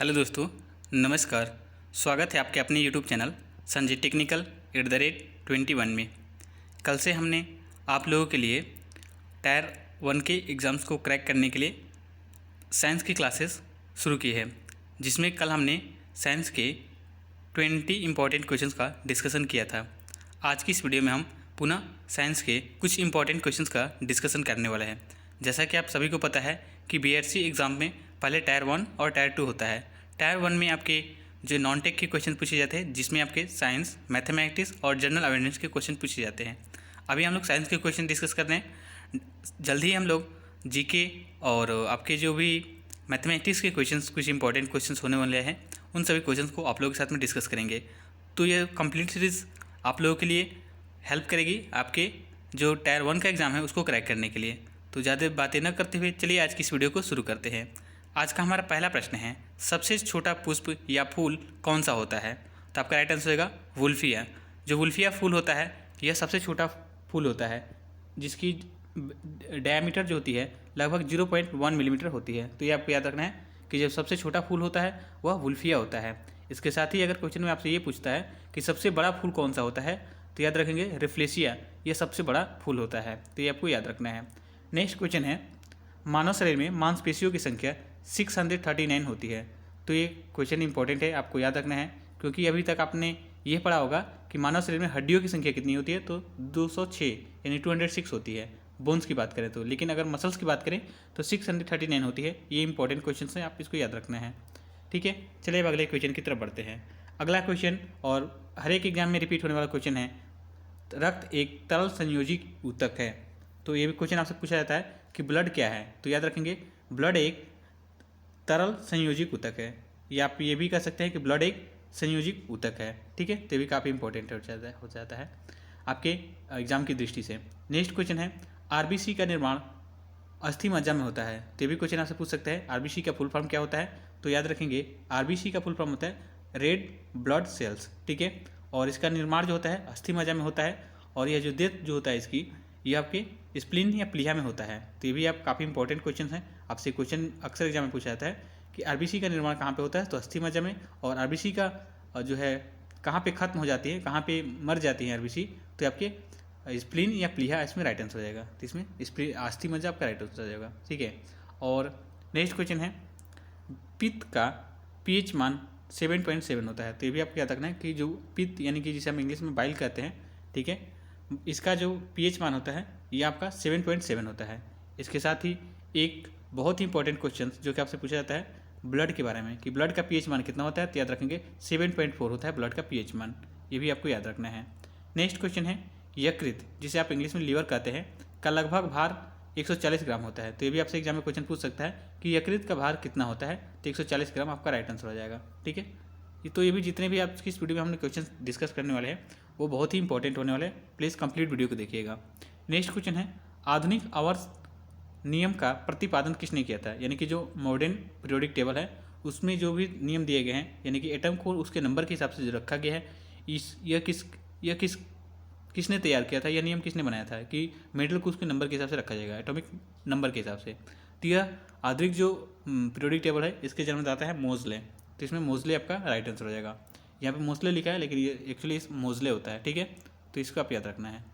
Hello दोस्तों, नमस्कार। स्वागत है आपके अपने यूट्यूब चैनल संजय टेक्निकल @21 में। कल से हमने आप लोगों के लिए टायर 1 के एग्ज़ाम्स को क्रैक करने के लिए साइंस की क्लासेस शुरू की है, जिसमें कल हमने साइंस के 20 इम्पॉर्टेंट क्वेश्चंस का डिस्कशन किया था। आज की इस वीडियो में हम पुनः साइंस के कुछ इम्पॉर्टेंट क्वेश्चंस का डिस्कशन करने वाले हैं। जैसा कि आप सभी को पता है कि बीएससी एग्ज़ाम में पहले टायर 1 और टायर 2 होता है। टायर 1 में आपके जो नॉन टेक के क्वेश्चन पूछे जाते हैं, जिसमें आपके साइंस, मैथमेटिक्स और जनरल अवेयरनेस के क्वेश्चन पूछे जाते हैं। अभी हम लोग साइंस के क्वेश्चन डिस्कस कर रहे हैं। जल्द ही हम लोग जीके और आपके जो भी मैथमेटिक्स के क्वेश्चंस, कुछ इंपॉर्टेंट क्वेश्चंस होने वाले हैं, उन सभी क्वेश्चंस को आप लोगों के साथ में डिस्कस करेंगे। तो ये कंप्लीट सीरीज़ आप लोगों के लिए हेल्प करेगी आपके जो टायर 1 का एग्ज़ाम है उसको क्रैक करने के लिए। तो ज़्यादा बातें न करते हुए चलिए आज की इस वीडियो को शुरू करते हैं। आज का हमारा पहला प्रश्न है, सबसे छोटा पुष्प या फूल कौन सा होता है? तो आपका राइट आंसर होगा वुल्फिया। जो वुल्फिया फूल होता है यह सबसे छोटा फूल होता है, जिसकी डायमीटर जो होती है लगभग 0.1 मिलीमीटर होती है। तो ये आपको याद रखना है कि जो सबसे छोटा फूल होता है वह वुल्फिया होता है। इसके साथ ही अगर क्वेश्चन में आपसे ये पूछता है कि सबसे बड़ा फूल कौन सा होता है, तो याद रखेंगे रिफ्लेशिया, यह सबसे बड़ा फूल होता है। तो ये आपको याद रखना है। नेक्स्ट क्वेश्चन है, मानव शरीर में मांसपेशियों की संख्या 639 होती है। तो ये क्वेश्चन इंपॉर्टेंट है, आपको याद रखना है, क्योंकि अभी तक आपने ये पढ़ा होगा कि मानव शरीर में हड्डियों की संख्या कितनी होती है, तो 206 यानी 206 होती है बोन्स की बात करें तो। लेकिन अगर मसल्स की बात करें तो 639 होती है। ये इंपॉर्टेंट क्वेश्चन है, आप इसको याद रखना है। ठीक है, चलिए अब अगले क्वेश्चन की तरफ बढ़ते हैं। अगला क्वेश्चन और हर एक एग्जाम में रिपीट होने वाला क्वेश्चन है, रक्त एक तरल संयोजी ऊतक है। तो ये भी क्वेश्चन आपसे पूछा जाता है कि ब्लड क्या है, तो याद रखेंगे ब्लड एक तरल संयोजिक ऊतक है, या आप ये भी कह सकते हैं कि ब्लड एक संयोजिक ऊतक है। ठीक है, तो भी काफ़ी इंपॉर्टेंट हो जाता है आपके एग्जाम की दृष्टि से। नेक्स्ट क्वेश्चन है, आरबीसी का निर्माण अस्थि मज्जा में होता है। तो भी क्वेश्चन आपसे पूछ सकते हैं आरबीसी का फुल फॉर्म क्या होता है। तो याद रखेंगे आरबीसी का फुल फॉर्म होता है रेड ब्लड सेल्स। ठीक है, और इसका निर्माण जो होता है अस्थि मज्जा में होता है, और यह जो डेथ जो होता है इसकी, ये आपके स्प्लीन या प्लीहा में होता है। तो ये भी आप काफ़ी इंपॉर्टेंट क्वेश्चन हैं, आपसे क्वेश्चन अक्सर एग्जाम में पूछा जाता है कि आरबीसी का निर्माण कहाँ पे होता है, तो अस्थि मज्जा में। और आरबीसी का जो है कहाँ पे खत्म हो जाती है, कहाँ पे मर जाती है आरबीसी, तो आपके स्प्लीन या प्लीहा इसमें राइट आंसर हो जाएगा। तो इसमें अस्थि मज्जा आपका राइट आंसर हो जाएगा। ठीक है, और नेक्स्ट क्वेश्चन है, पित्त का पीएच मान 7.7 होता है। तो ये भी आपको याद रखना है कि जो पित्त यानी कि जिसे हम इंग्लिश में बाइल कहते हैं, ठीक है, इसका जो पीएच मान होता है ये आपका 7.7 होता है। इसके साथ ही एक बहुत ही इंपॉर्टेंट क्वेश्चन जो कि आपसे पूछा जाता है ब्लड के बारे में कि ब्लड का पीएच मान कितना होता है, तो याद रखेंगे 7.4 होता है ब्लड का पीएच मान। ये भी आपको याद रखना है। नेक्स्ट क्वेश्चन है, यकृत जिसे आप इंग्लिश में लीवर कहते हैं का लगभग भार 140 ग्राम होता है। तो ये भी आपसे एग्जाम में क्वेश्चन पूछ सकता है कि यकृत का भार कितना होता है, तो 140 ग्राम आपका राइट आंसर हो जाएगा। ठीक है, तो ये भी जितने भी आपकी इस वीडियो में हमने क्वेश्चन डिस्कस करने वाले हैं वो बहुत ही इंपॉर्टेंट होने वाले हैं। प्लीज़ कंप्लीट वीडियो को देखिएगा। नेक्स्ट क्वेश्चन है, आधुनिक आवर्त नियम का प्रतिपादन किसने किया था? यानी कि जो मॉडर्न पीरियोडिक टेबल है उसमें जो भी नियम दिए गए हैं, यानी कि एटम को उसके नंबर के हिसाब से जो रखा गया है, यह किसने तैयार किया था, यह नियम किसने बनाया था कि मेटल को उसके नंबर के हिसाब से रखा जाएगा, एटॉमिक नंबर के हिसाब से। तो यह आधुनिक जो पीरियोडिक टेबल है इसके जन्मदाता है मोजले। तो इसमें मोजले आपका राइट आंसर हो जाएगा। यहाँ पे मोस्ले लिखा है लेकिन ये एक्चुअली इस मोजले होता है। ठीक है, तो इसको आप याद रखना है।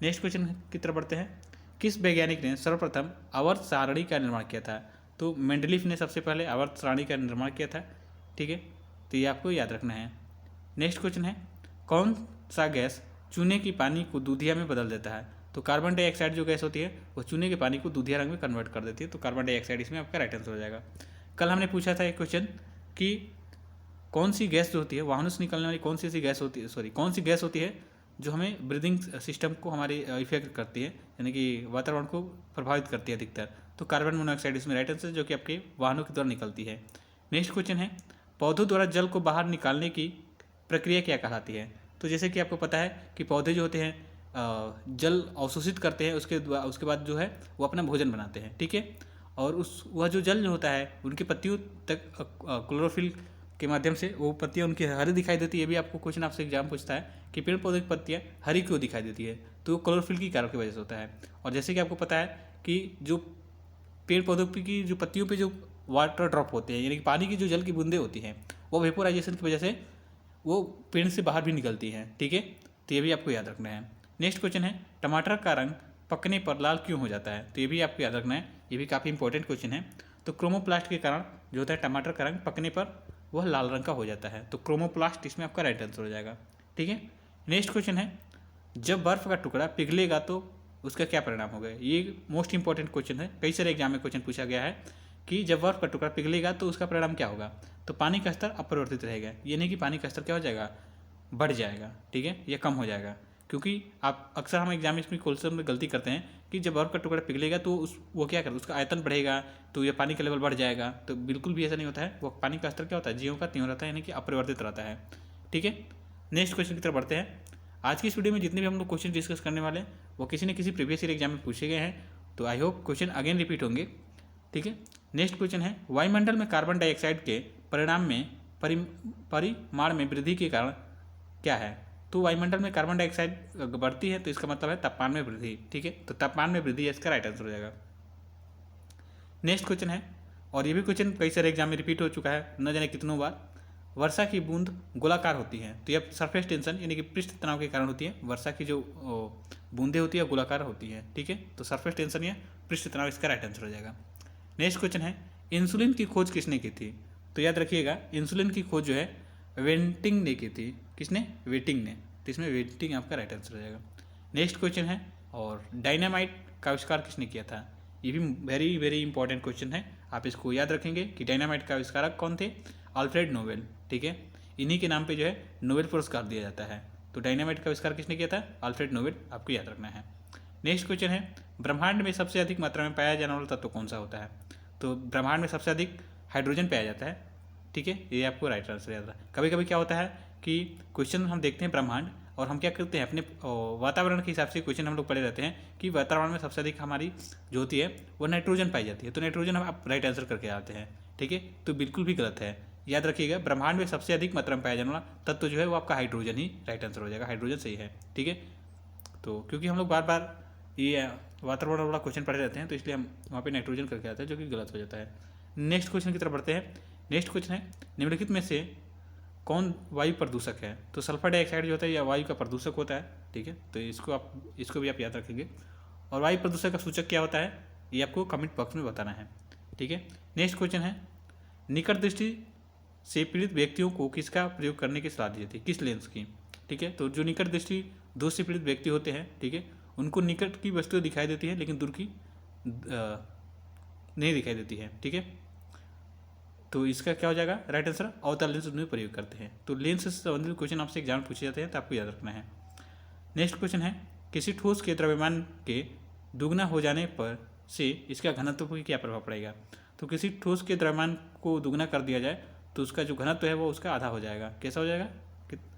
नेक्स्ट क्वेश्चन की तरफ बढ़ते हैं, किस वैज्ञानिक ने सर्वप्रथम आवर्त सारणी का निर्माण किया था? तो मेंडलीफ ने सबसे पहले आवर्त सारणी का निर्माण किया था। ठीक है, तो ये आपको याद रखना है। नेक्स्ट क्वेश्चन है, कौन सा गैस चूने की पानी को दूधिया में बदल देता है? तो कार्बन डाइऑक्साइड जो गैस होती है वो चूने के पानी को दूधिया रंग में कन्वर्ट कर देती है। तो कार्बन डाइऑक्साइड इसमें आपका राइट आंसर हो जाएगा। कल हमने पूछा था एक क्वेश्चन कि कौन सी गैस जो होती है, वाहनों से निकलने वाली कौन सी ऐसी गैस होती है, कौन सी गैस होती है जो हमें ब्रीदिंग सिस्टम को हमारी इफेक्ट करती है, यानी कि वातावरण को प्रभावित करती है अधिकतर। तो कार्बन मोनोऑक्साइड इसमें राइट आंसर, जो कि आपके वाहनों के द्वारा निकलती है। नेक्स्ट क्वेश्चन है, पौधों द्वारा जल को बाहर निकालने की प्रक्रिया क्या कहलाती है? तो जैसे कि आपको पता है कि पौधे जो होते हैं जल अवशोषित करते हैं, उसके बाद जो है वो अपना भोजन बनाते हैं। ठीक है, और वह जो जल जो होता है उनकी पत्तियों तक क्लोरोफिल के माध्यम से वो पत्तियाँ उनकी हरी दिखाई देती है। ये भी आपको क्वेश्चन आपसे एग्जाम पूछता है कि पेड़ पौधे की पत्तियाँ हरी क्यों दिखाई देती है, तो वो क्लोरोफिल की कारण की वजह से होता है। और जैसे कि आपको पता है कि जो पेड़ पौधों की जो पत्तियों पे जो वाटर ड्रॉप होते हैं, यानी कि पानी की जो जल की बूंदें होती हैं वो वेपोराइजेशन की वजह से वो पेड़ से बाहर भी निकलती हैं। ठीक है, तो ये भी आपको याद रखना है। नेक्स्ट क्वेश्चन है, टमाटर का रंग पकने पर लाल क्यों हो जाता है? तो ये भी आपको याद रखना है, ये भी काफ़ी इंपॉर्टेंट क्वेश्चन है। तो क्रोमोप्लास्ट के कारण जो होता है टमाटर का रंग पकने पर वह लाल रंग का हो जाता है। तो क्रोमोप्लास्ट इसमें आपका राइट आंसर हो जाएगा। ठीक है, नेक्स्ट क्वेश्चन है, जब बर्फ़ का टुकड़ा पिघलेगा तो उसका क्या परिणाम होगा? ये मोस्ट इंपॉर्टेंट क्वेश्चन है, कई सारे एग्जाम में क्वेश्चन पूछा गया है कि जब बर्फ़ का टुकड़ा पिघलेगा तो उसका परिणाम क्या होगा? तो पानी का स्तर अपरिवर्तित रहेगा, ये नहीं कि पानी का स्तर क्या हो जाएगा, बढ़ जाएगा। ठीक है, या कम हो जाएगा, क्योंकि आप अक्सर हम एग्जाम में इसमें क्वेश्चन में गलती करते हैं कि जब बर्फ़ का टुकड़ा पिघलेगा तो वो क्या करेगा, उसका आयतन बढ़ेगा तो ये पानी का लेवल बढ़ जाएगा। तो बिल्कुल भी ऐसा नहीं होता है, वो पानी का स्तर क्या होता है, ज्यों का त्यों रहता है, यानी कि अपरिवर्तित रहता है। ठीक है, नेक्स्ट क्वेश्चन की तरफ बढ़ते हैं। आज की इस वीडियो में जितने भी हम लोग क्वेश्चन डिस्कस करने वाले हैं वो किसी न किसी प्रीवियस ईयर एग्जाम में पूछे गए हैं, तो I hope question again repeat होंगे। ठीक है, नेक्स्ट क्वेश्चन है, वायुमंडल में कार्बन डाइऑक्साइड के परिणाम में परिमाण में वृद्धि के कारण क्या है? तो वायुमंडल में कार्बन डाइऑक्साइड बढ़ती है तो इसका मतलब है तापमान में वृद्धि। ठीक है, तो तापमान में वृद्धि इसका राइट आंसर हो जाएगा। नेक्स्ट क्वेश्चन है, और ये भी क्वेश्चन कई सारे एग्जाम में रिपीट हो चुका है, न जाने कितनों बार। वर्षा की बूंद गोलाकार होती है, तो यह सरफेस टेंशन यानी कि पृष्ठ तनाव के कारण होती है। वर्षा की जो बूंदें होती है गोलाकार होती है। ठीक है, तो सरफेस टेंशन या पृष्ठ तनाव इसका राइट आंसर हो जाएगा। नेक्स्ट क्वेश्चन है, इंसुलिन की खोज किसने की थी? तो याद रखिएगा, इंसुलिन की खोज जो है वेंटिंग ने की थी। किसने? वेटिंग ने। तो इसमें वेटिंग आपका राइट आंसर हो जाएगा। नेक्स्ट क्वेश्चन है, और डायनामाइट का आविष्कार किसने किया था? ये भी वेरी वेरी इंपॉर्टेंट क्वेश्चन है, आप इसको याद रखेंगे कि डायनामाइट का आविष्कारक कौन थे? Alfred Nobel. ठीक है, इन्हीं के नाम पे जो है नोबेल पुरस्कार दिया जाता है। तो डायनामाइट का आविष्कार किसने किया था? अल्फ्रेड नोबेल, आपको याद रखना है। नेक्स्ट क्वेश्चन है, ब्रह्मांड में सबसे अधिक मात्रा में पाया जाने वाला तत्व कौन सा होता है? तो ब्रह्मांड में सबसे अधिक हाइड्रोजन पाया जाता है। ठीक है, ये आपको राइट आंसर याद रखना। कभी कभी क्या होता है कि क्वेश्चन हम देखते हैं ब्रह्मांड और हम क्या करते हैं अपने वातावरण के हिसाब से क्वेश्चन हम लोग पढ़े रहते हैं कि वातावरण में सबसे अधिक हमारी जो होती है वो नाइट्रोजन पाई जाती है, तो नाइट्रोजन हम आप राइट आंसर करके आते हैं। ठीक है, तो बिल्कुल भी गलत है, याद रखिएगा ब्रह्मांड में सबसे अधिक मात्रा में पाया जाने वाला तत्व जो है वो आपका हाइड्रोजन ही राइट आंसर हो जाएगा। हाइड्रोजन सही है। ठीक है, तो क्योंकि हम लोग बार बार ये वातावरण वाला क्वेश्चन पढ़े रहते हैं तो इसलिए हम वहाँ पे नाइट्रोजन करके आते हैं, जो कि गलत हो जाता है। नेक्स्ट क्वेश्चन की तरफ बढ़ते हैं। नेक्स्ट क्वेश्चन है, निम्नलिखित में से कौन वायु प्रदूषक है? तो सल्फर डाइऑक्साइड जो होता है यह वायु का प्रदूषक होता है। ठीक है, तो इसको भी आप याद रखेंगे। और वायु प्रदूषक का सूचक क्या होता है ये आपको कमेंट बॉक्स में बताना है। ठीक है, नेक्स्ट क्वेश्चन है, निकट दृष्टि से पीड़ित व्यक्तियों को किसका प्रयोग करने की सलाह दी जाती है? किस लेंस की? ठीक है, तो जो निकट दृष्टि दोष से पीड़ित व्यक्ति होते हैं, ठीक है, उनको निकट की वस्तुएं दिखाई देती है लेकिन दूर की नहीं दिखाई देती है। ठीक है, तो इसका क्या हो जाएगा राइट आंसर? अवतल लेंस उनमें प्रयोग करते हैं। तो लेंस से संबंधित क्वेश्चन आपसे एग्जाम में पूछे जाते हैं, तो आपको याद रखना है। नेक्स्ट क्वेश्चन है, किसी ठोस के द्रव्यमान के दुगना हो जाने पर से इसका घनत्व पर क्या प्रभाव पड़ेगा? तो किसी ठोस के द्रव्यमान को दुगना कर दिया जाए तो उसका जो घनत्व है वो उसका आधा हो जाएगा। कैसा हो जाएगा?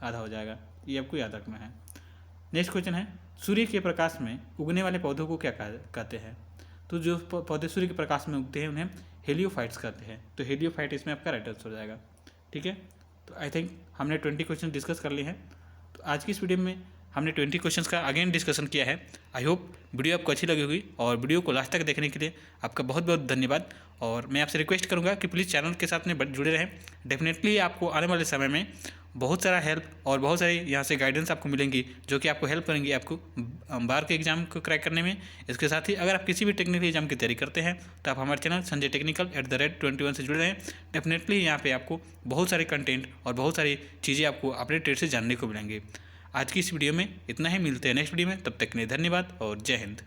आधा हो जाएगा, ये आपको याद रखना है। नेक्स्ट क्वेश्चन है, सूर्य के प्रकाश में उगने वाले पौधों को क्या कहते हैं? तो जो पौधे सूर्य के प्रकाश में उगते हैं उन्हें हेलियोफाइट्स कहते हैं। तो हेलियोफाइट इसमें आपका राइट आंसर हो जाएगा। ठीक है, तो आई थिंक हमने 20 क्वेश्चन डिस्कस कर लिए हैं। तो आज की इस वीडियो में हमने 20 क्वेश्चन्स का अगेन डिस्कशन किया है। आई होप वीडियो आपको अच्छी लगी होगी, और वीडियो को लास्ट तक देखने के लिए आपका बहुत बहुत धन्यवाद। और मैं आपसे रिक्वेस्ट करूंगा कि प्लीज़ चैनल के साथ में जुड़े रहें। डेफिनेटली आपको आने वाले समय में बहुत सारा हेल्प और बहुत सारी यहाँ से गाइडेंस आपको मिलेंगी, जो कि आपको हेल्प करेंगी आपको बार के एग्जाम को क्रैक करने में। इसके साथ ही अगर आप किसी भी टेक्निकल एग्जाम की तैयारी करते हैं तो आप हमारे चैनल संजय टेक्निकल @21 से जुड़े रहें। डेफिनेटली यहाँ पे आपको बहुत सारे कंटेंट और बहुत सारी चीज़ें आपको अपने ट्रेड से जानने को मिलेंगी। आज की इस वीडियो में इतना ही, मिलते हैं नेक्स्ट वीडियो में, तब तक के लिए धन्यवाद और जय हिंद।